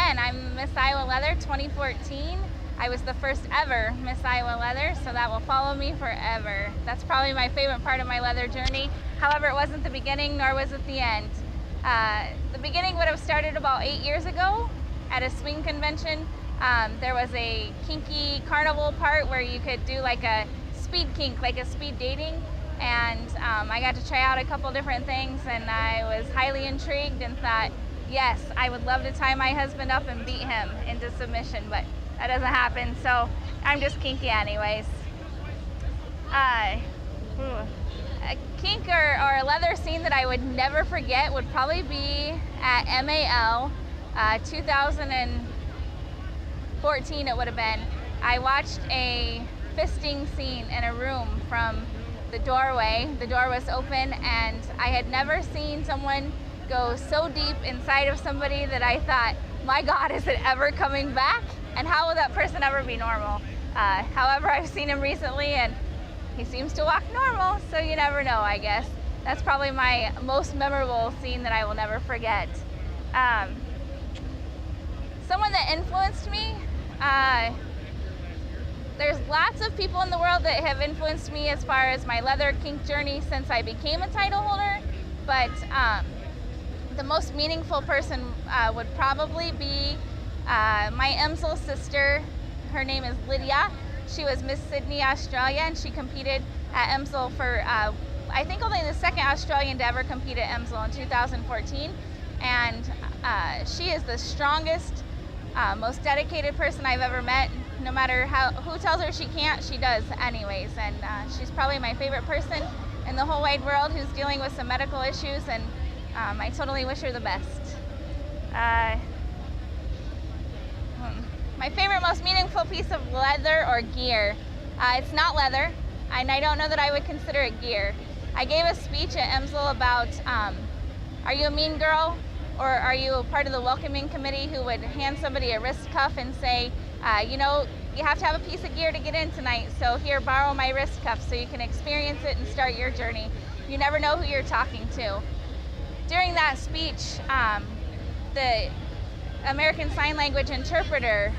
again, I'm Miss Iowa Leather 2014. I was the first ever Miss Iowa Leather, so that will follow me forever. That's probably my favorite part of my leather journey. However, it wasn't the beginning, nor was it the end. The beginning would have started about 8 years ago at a swing convention. There was a kinky carnival part where you could do like a speed kink, like a speed dating. And I got to try out a couple different things, and I was highly intrigued and thought, yes, I would love to tie my husband up and beat him into submission, but that doesn't happen, so I'm just kinky anyways. A kink or a leather scene that I would never forget would probably be at MAL 2014 it would have been. I watched a fisting scene in a room from the doorway. The door was open, and I had never seen someone go so deep inside of somebody that I thought, my God, is it ever coming back? And how will that person ever be normal? However, I've seen him recently, and he seems to walk normal, so you never know, I guess. That's probably my most memorable scene that I will never forget. Someone that influenced me, there's lots of people in the world that have influenced me as far as my leather kink journey since I became a title holder, but the most meaningful person would probably be my Emsel sister. Her name is Lydia. She was Miss Sydney, Australia, and she competed at Emsel for, I think, only the second Australian to ever compete at Emsel in 2014. And she is the strongest, most dedicated person I've ever met. No matter who tells her she can't, she does anyways. And she's probably my favorite person in the whole wide world who's dealing with some medical issues, and I totally wish her the best. My favorite, most meaningful piece of leather or gear. It's not leather, and I don't know that I would consider it gear. I gave a speech at Emsel about, are you a mean girl, or are you a part of the welcoming committee who would hand somebody a wrist cuff and say, you know, you have to have a piece of gear to get in tonight, so here, borrow my wrist cuff so you can experience it and start your journey. You never know who you're talking to. During that speech, the American Sign Language interpreter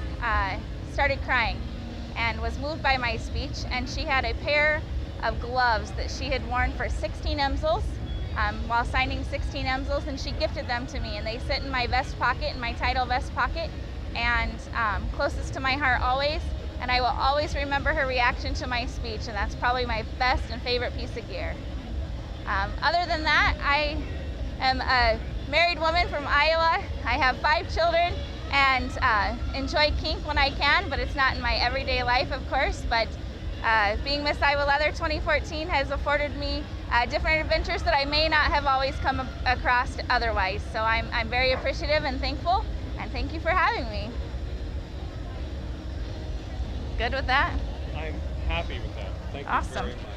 started crying and was moved by my speech, and she had a pair of gloves that she had worn for 16 Emsels while signing 16 Emsels, and she gifted them to me, and they sit in my vest pocket, in my title vest pocket, and closest to my heart always, and I will always remember her reaction to my speech, and that's probably my best and favorite piece of gear. Other than that, I am a married woman from Iowa. I have 5 children and enjoy kink when I can, but it's not in my everyday life, of course. But being Miss Iowa Leather 2014 has afforded me different adventures that I may not have always come across otherwise. So I'm very appreciative and thankful, and thank you for having me. Good with that? I'm happy with that. Thank you Awesome. very much.